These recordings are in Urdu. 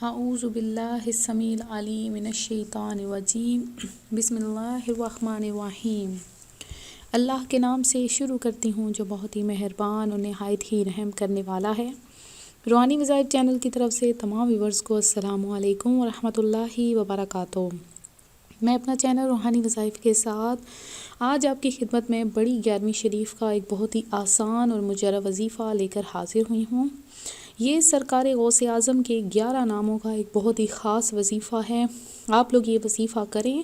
اعوذ باللہ السمیع العلیم من الشیطان الرجیم بسم اللہ الرحمن الرحیم۔ اللہ کے نام سے شروع کرتی ہوں جو بہت ہی مہربان اور نہایت ہی رحم کرنے والا ہے۔ روحانی وظائف چینل کی طرف سے تمام ویورز کو السلام علیکم ورحمۃ اللہ وبرکاتہ۔ میں اپنا چینل روحانی وظائف کے ساتھ آج آپ کی خدمت میں بڑی 11ویں شریف کا ایک بہت ہی آسان اور مجرب وظیفہ لے کر حاضر ہوئی ہوں۔ یہ سرکار غوث اعظم کے 11 ناموں کا ایک بہت ہی خاص وظیفہ ہے۔ آپ لوگ یہ وظیفہ کریں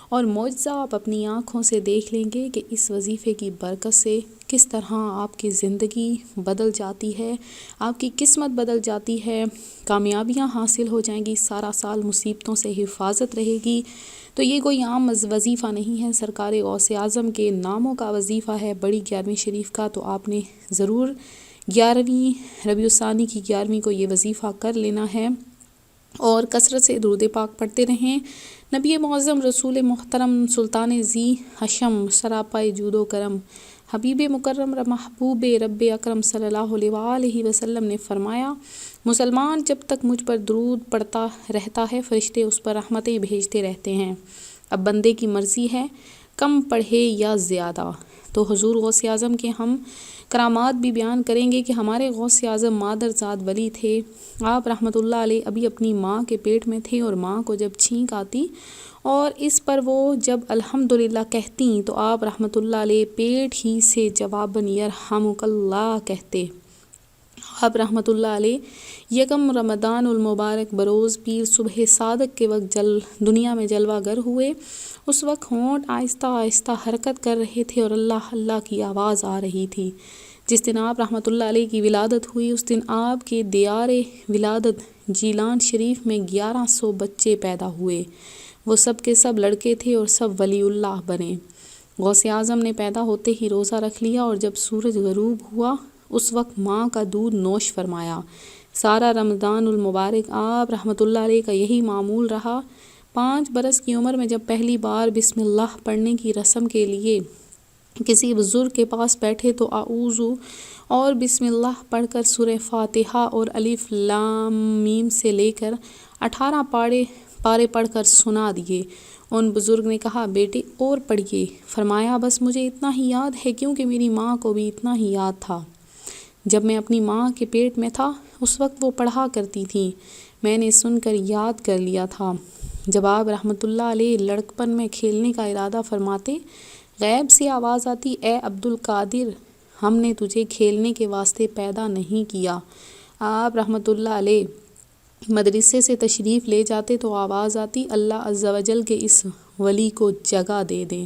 اور معجزہ آپ اپنی آنکھوں سے دیکھ لیں گے کہ اس وظیفے کی برکت سے کس طرح آپ کی زندگی بدل جاتی ہے، آپ کی قسمت بدل جاتی ہے، کامیابیاں حاصل ہو جائیں گی، سارا سال مصیبتوں سے حفاظت رہے گی۔ تو یہ کوئی عام وظیفہ نہیں ہے، سرکار غوث اعظم کے ناموں کا وظیفہ ہے بڑی 11ویں شریف کا۔ تو آپ نے ضرور 11ویں ربیع الثانی کی 11ویں کو یہ وظیفہ کر لینا ہے اور کثرت سے درود پاک پڑھتے رہیں۔ نبی معظم رسول محترم سلطان ذی حشم سراپائے جود و کرم حبیب مکرم محبوب رب اکرم صلی اللہ علیہ وآلہ وسلم نے فرمایا، مسلمان جب تک مجھ پر درود پڑھتا رہتا ہے فرشتے اس پر رحمتیں بھیجتے رہتے ہیں۔ اب بندے کی مرضی ہے کم پڑھے یا زیادہ۔ تو حضور غوث اعظم کے ہم کرامات بھی بیان کریں گے کہ ہمارے غوث اعظم مادرزاد ولی تھے۔ آپ رحمۃ اللہ علیہ ابھی اپنی ماں کے پیٹ میں تھے اور ماں کو جب چھینک آتی اور اس پر وہ جب الحمدللہ کہتیں تو آپ رحمۃ اللہ علیہ پیٹ ہی سے جواباً یرحمک اللہ کہتے۔ آپ رحمۃ اللہ علیہ یکم رمضان المبارک بروز پیر صبح صادق کے وقت دنیا میں جلوہ گر ہوئے۔ اس وقت ہونٹ آہستہ آہستہ حرکت کر رہے تھے اور اللہ اللہ کی آواز آ رہی تھی۔ جس دن آپ رحمۃ اللہ علیہ کی ولادت ہوئی اس دن آپ کے دیار ولادت جیلان شریف میں 1100 بچے پیدا ہوئے۔ وہ سب کے سب لڑکے تھے اور سب ولی اللہ بنے۔ غوث اعظم نے پیدا ہوتے ہی روزہ رکھ لیا اور جب سورج غروب ہوا اس وقت ماں کا دودھ نوش فرمایا۔ سارا رمضان المبارک آپ رحمۃ اللہ علیہ کا یہی معمول رہا۔ 5 برس کی عمر میں جب پہلی بار بسم اللہ پڑھنے کی رسم کے لیے کسی بزرگ کے پاس بیٹھے تو اعوذ اور بسم اللہ پڑھ کر سورہ فاتحہ اور الف لام میم سے لے کر 18 پارے پڑھ کر سنا دیے۔ ان بزرگ نے کہا، بیٹے اور پڑھیے۔ فرمایا، بس مجھے اتنا ہی یاد ہے کیونکہ میری ماں کو بھی اتنا ہی یاد تھا۔ جب میں اپنی ماں کے پیٹ میں تھا اس وقت وہ پڑھا کرتی تھیں، میں نے سن کر یاد کر لیا تھا۔ جب آپ رحمۃ اللہ علیہ لڑکپن میں کھیلنے کا ارادہ فرماتے غیب سے آواز آتی، اے عبد القادر ہم نے تجھے کھیلنے کے واسطے پیدا نہیں کیا۔ آپ رحمۃ اللہ علیہ مدرسے سے تشریف لے جاتے تو آواز آتی، اللہ عز و جل کے اس ولی کو جگہ دے دیں۔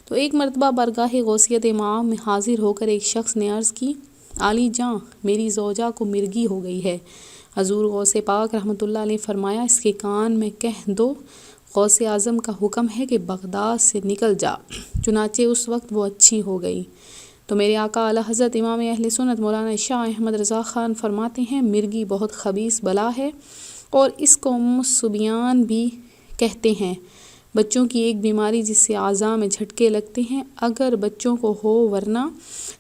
تو ایک مرتبہ بارگاہ غوثیت امام میں حاضر ہو کر ایک شخص نے عرض کی، عالی جاں میری زوجہ کو مرگی ہو گئی ہے۔ حضور غوث پاک رحمۃ اللہ علیہ فرمایا، اس کے کان میں کہہ دو غوث اعظم کا حکم ہے کہ بغداد سے نکل جا۔ چنانچہ اس وقت وہ اچھی ہو گئی۔ تو میرے آقا اعلیٰ حضرت امام اہل سنت مولانا شاہ احمد رضا خان فرماتے ہیں، مرگی بہت خبیث بلا ہے اور اس کو ام الصبیان بھی کہتے ہیں۔ بچوں کی ایک بیماری جس سے اعضاء میں جھٹکے لگتے ہیں، اگر بچوں کو ہو، ورنہ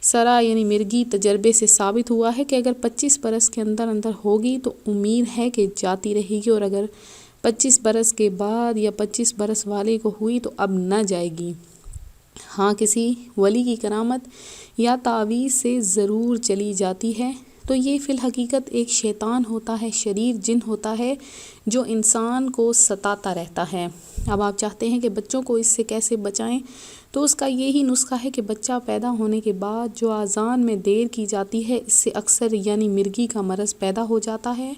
سرا یعنی مرگی تجربے سے ثابت ہوا ہے کہ اگر 25 برس کے اندر ہوگی تو امید ہے کہ جاتی رہے گی، اور اگر 25 برس کے بعد یا 25 برس والے کو ہوئی تو اب نہ جائے گی۔ ہاں کسی ولی کی کرامت یا تعویذ سے ضرور چلی جاتی ہے۔ تو یہ فی الحقیقت ایک شیطان ہوتا ہے، شریر جن ہوتا ہے جو انسان کو ستاتا رہتا ہے۔ اب آپ چاہتے ہیں کہ بچوں کو اس سے کیسے بچائیں، تو اس کا یہی نسخہ ہے کہ بچہ پیدا ہونے کے بعد جو آذان میں دیر کی جاتی ہے اس سے اکثر یعنی مرگی کا مرض پیدا ہو جاتا ہے۔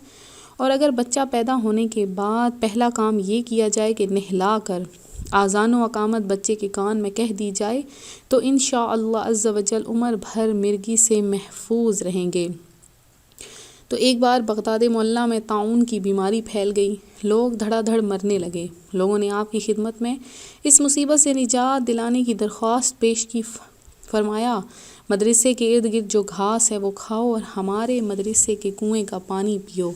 اور اگر بچہ پیدا ہونے کے بعد پہلا کام یہ کیا جائے کہ نہلا کر آذان و اقامت بچے کے کان میں کہہ دی جائے تو انشاءاللہ عز و جل عمر بھر مرگی سے محفوظ رہیں گے۔ تو ایک بار بغداد معلیٰ میں طاعون کی بیماری پھیل گئی، لوگ دھڑا دھڑ مرنے لگے۔ لوگوں نے آپ کی خدمت میں اس مصیبت سے نجات دلانے کی درخواست پیش کی۔ فرمایا، مدرسے کے ارد گرد جو گھاس ہے وہ کھاؤ اور ہمارے مدرسے کے کنویں کا پانی پیو۔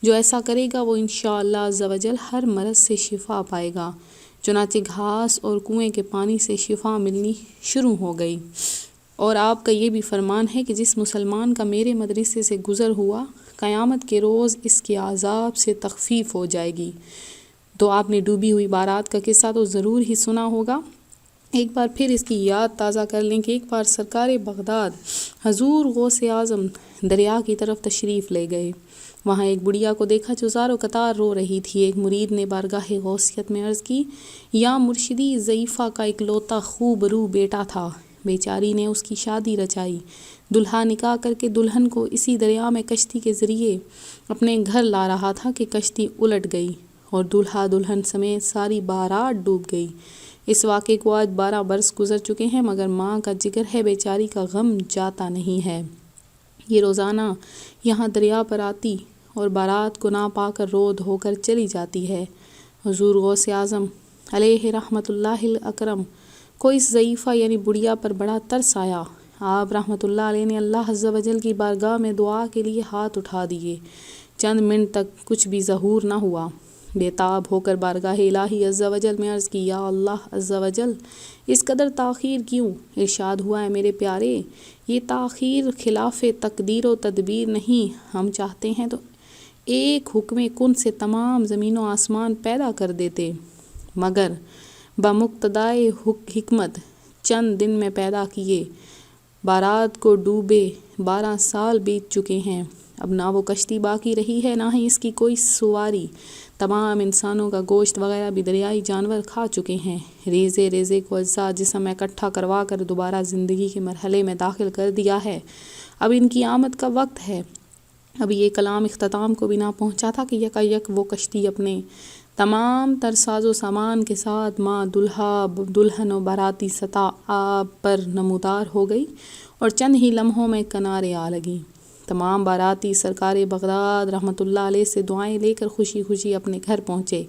جو ایسا کرے گا وہ انشاءاللہ عز و جل ہر مرض سے شفا پائے گا۔ چنانچہ گھاس اور کنویں کے پانی سے شفا ملنی شروع ہو گئی۔ اور آپ کا یہ بھی فرمان ہے کہ جس مسلمان کا میرے مدرسے سے گزر ہوا قیامت کے روز اس کے عذاب سے تخفیف ہو جائے گی۔ تو آپ نے ڈوبی ہوئی بارات کا قصہ تو ضرور ہی سنا ہوگا، ایک بار پھر اس کی یاد تازہ کر لیں کہ ایک بار سرکار بغداد حضور غوث اعظم دریا کی طرف تشریف لے گئے۔ وہاں ایک بڑھیا کو دیکھا جو زار و قطار رو رہی تھی۔ ایک مرید نے بارگاہ غوثیت میں عرض کی، یا مرشدی، ضعیفہ کا اکلوتا خوب رو بیٹا تھا، بیچاری نے اس کی شادی رچائی، دلہا نکاح کر کے دلہن کو اسی دریا میں کشتی کے ذریعے اپنے گھر لا رہا تھا کہ کشتی الٹ گئی اور دلہا دلہن سمیت ساری بارات ڈوب گئی۔ اس واقعے کو آج 12 برس گزر چکے ہیں، مگر ماں کا جگر ہے، بیچاری کا غم جاتا نہیں ہے۔ یہ روزانہ یہاں دریا پر آتی اور بارات کو نہ پا کر رو دھو کر چلی جاتی ہے۔ حضور غوث اعظم علیہ رحمۃ اللہ الاکرم کو اس ضعیفہ یعنی بڑھیا پر بڑا ترس آیا۔ آپ رحمۃ اللہ علیہ نے اللہ عز و جل کی بارگاہ میں دعا کے لیے ہاتھ اٹھا دیے۔ چند منٹ تک کچھ بھی ظہور نہ ہوا۔ بے تاب ہو کر بارگاہ الہی عز و جل میں عرض کی، یا اللہ عز و جل، اس قدر تاخیر کیوں؟ ارشاد ہوا ہے، میرے پیارے، یہ تاخیر خلاف تقدیر و تدبیر نہیں، ہم چاہتے ہیں تو ایک حکم کن سے تمام زمین و آسمان پیدا کر دیتے، مگر بمقتضائے حکمت چند دن میں پیدا کیے۔ بارات کو ڈوبے 12 سال بیت چکے ہیں، اب نہ وہ کشتی باقی رہی ہے نہ ہی اس کی کوئی سواری۔ تمام انسانوں کا گوشت وغیرہ بھی دریائی جانور کھا چکے ہیں۔ ریزے ریزے کو اجزاء جسم اکٹھا کروا کر دوبارہ زندگی کے مرحلے میں داخل کر دیا ہے۔ اب ان کی آمد کا وقت ہے۔ اب یہ کلام اختتام کو بھی نہ پہنچا تھا کہ یکایک وہ کشتی اپنے تمام تر ساز و سامان کے ساتھ ماں، دلہا، دلہن و باراتی سطح آب پر نمودار ہو گئی اور چند ہی لمحوں میں کنارے آ لگی۔ تمام باراتی سرکار بغداد رحمۃ اللہ علیہ سے دعائیں لے کر خوشی خوشی اپنے گھر پہنچے۔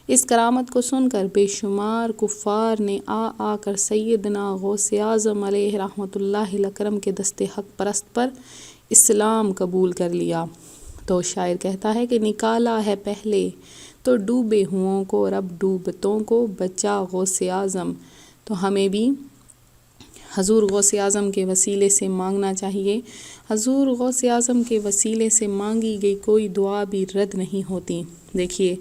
اس کرامت کو سن کر بے شمار کفار نے آ کر سیدنا غوث اعظم علیہ رحمۃ اللہ الاکرم کے دست حق پرست پر اسلام قبول کر لیا۔ تو شاعر کہتا ہے کہ نکالا ہے پہلے تو ڈوبے ہوں کو، رب ڈوبتوں کو بچا غوث اعظم۔ تو ہمیں بھی حضور غوث اعظم کے وسیلے سے مانگنا چاہیے۔ حضور غوث اعظم کے وسیلے سے مانگی گئی کوئی دعا بھی رد نہیں ہوتی۔ دیکھیے،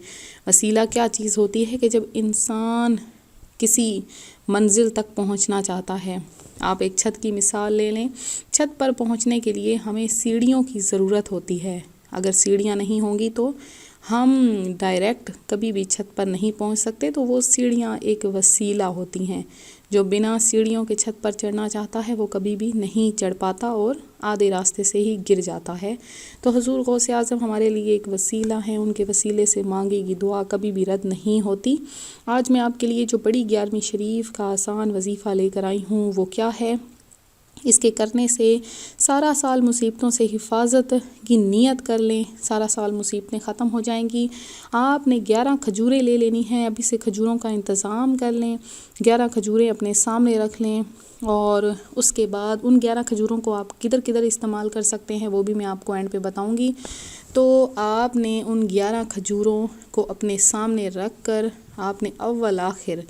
وسیلہ کیا چیز ہوتی ہے کہ جب انسان کسی منزل تک پہنچنا چاہتا ہے۔ آپ ایک چھت کی مثال لے لیں، چھت پر پہنچنے کے لیے ہمیں سیڑھیوں کی ضرورت ہوتی ہے۔ اگر سیڑھیاں نہیں ہوں گی تو ہم ڈائریکٹ کبھی بھی چھت پر نہیں پہنچ سکتے۔ تو وہ سیڑھیاں ایک وسیلہ ہوتی ہیں۔ جو بنا سیڑھیوں کے چھت پر چڑھنا چاہتا ہے وہ کبھی بھی نہیں چڑھ پاتا اور آدھے راستے سے ہی گر جاتا ہے۔ تو حضور غوث اعظم ہمارے لیے ایک وسیلہ ہیں، ان کے وسیلے سے مانگی گئی دعا کبھی بھی رد نہیں ہوتی۔ آج میں آپ کے لیے جو بڑی 11ویں شریف کا آسان وظیفہ لے کر آئی ہوں وہ کیا ہے؟ اس کے کرنے سے سارا سال مصیبتوں سے حفاظت کی نیت کر لیں، سارا سال مصیبتیں ختم ہو جائیں گی۔ آپ نے 11 کھجوریں لے لینی ہیں، ابھی سے کھجوروں کا انتظام کر لیں، 11 کھجوریں اپنے سامنے رکھ لیں، اور اس کے بعد ان 11 کھجوروں کو آپ کدھر کدھر استعمال کر سکتے ہیں وہ بھی میں آپ کو اینڈ پہ بتاؤں گی۔ تو آپ نے ان 11 کھجوروں کو اپنے سامنے رکھ کر آپ نے اول آخر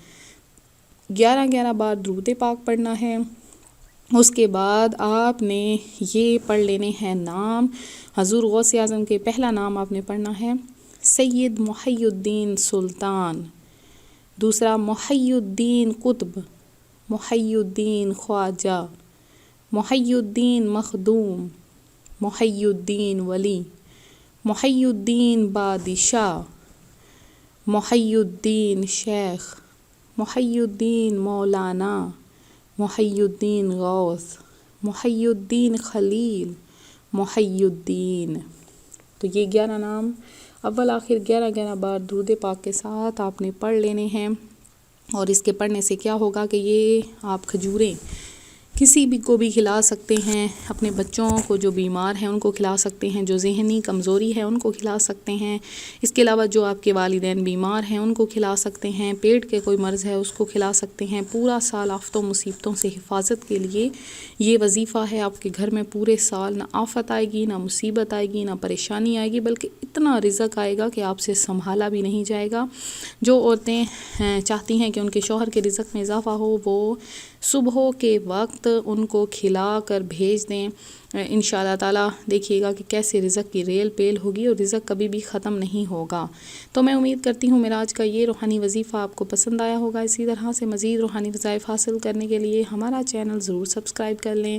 11 بار درود پاک پڑھنا ہے۔ اس کے بعد آپ نے یہ پڑھ لینے ہیں نام حضور غوث اعظم کے۔ پہلا نام آپ نے پڑھنا ہے سید محی الدین سلطان، دوسرا محی الدین قطب، محی الدین خواجہ، محی الدین مخدوم، محی الدین ولی، محی الدین بادشاہ، محی الدین شیخ، محی الدین مولانا، محی الدین غوث، محی الدین خلیل، محی الدین۔ تو یہ 11 نام اول آخر 11 بار درود پاک کے ساتھ آپ نے پڑھ لینے ہیں۔ اور اس کے پڑھنے سے کیا ہوگا کہ یہ آپ کھجوریں کسی بھی کو بھی کھلا سکتے ہیں، اپنے بچوں کو جو بیمار ہیں ان کو کھلا سکتے ہیں، جو ذہنی کمزوری ہے ان کو کھلا سکتے ہیں، اس کے علاوہ جو آپ کے والدین بیمار ہیں ان کو کھلا سکتے ہیں، پیٹ کے کوئی مرض ہے اس کو کھلا سکتے ہیں۔ پورا سال آفتوں مصیبتوں سے حفاظت کے لیے یہ وظیفہ ہے۔ آپ کے گھر میں پورے سال نہ آفت آئے گی، نہ مصیبت آئے گی، نہ پریشانی آئے گی، بلکہ اتنا رزق آئے گا کہ آپ سے سنبھالا بھی نہیں جائے گا۔ جو عورتیں چاہتی ہیں کہ ان کے شوہر کے رزق میں اضافہ ہو، وہ صبح کے وقت ان کو کھلا کر بھیج دیں انشاءاللہ تعالیٰ. دیکھیے گا کہ کیسے رزق کی ریل پیل ہوگی اور رزق کبھی بھی ختم نہیں ہوگا. تو میں امید کرتی ہوں میرا آج کا یہ روحانی وظیفہ آپ کو پسند آیا ہوگا. اسی طرح سے مزید روحانی وظائف حاصل کرنے کے لیے ہمارا چینل ضرور سبسکرائب کر لیں،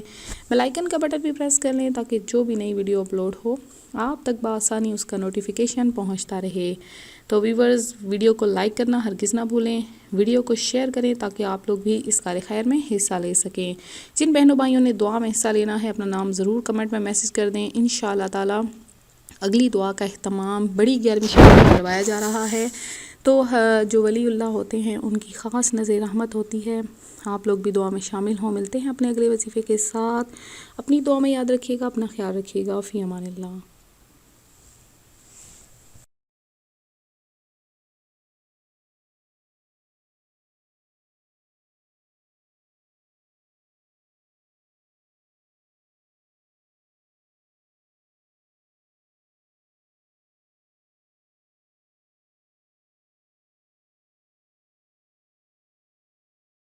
بیل آئیکن کا بٹن بھی پریس کر لیں تاکہ جو بھی نئی ویڈیو اپلوڈ ہو آپ تک بآسانی اس کا نوٹیفیکیشن پہنچتا رہے. تو ویورز، ویڈیو کو لائک کرنا ہرگز نہ بھولیں، ویڈیو کو شیئر کریں تاکہ آپ لوگ بھی اس کار خیر میں حصہ لے سکیں. جن بہنوں بھائیوں نے دعا میں حصہ لینا ہے اپنا نام ضرور کمنٹ میں میسج کر دیں. انشاءاللہ تعالیٰ اگلی دعا کا اہتمام بڑی 11ویں شب میں کروایا جا رہا ہے. تو جو ولی اللہ ہوتے ہیں ان کی خاص نظر رحمت ہوتی ہے. آپ لوگ بھی دعا میں شامل ہوں. ملتے ہیں اپنے اگلے وظیفے کے ساتھ. اپنی دعا میں یاد رکھیے گا، اپنا خیال رکھیے گا. فی امان اللہ.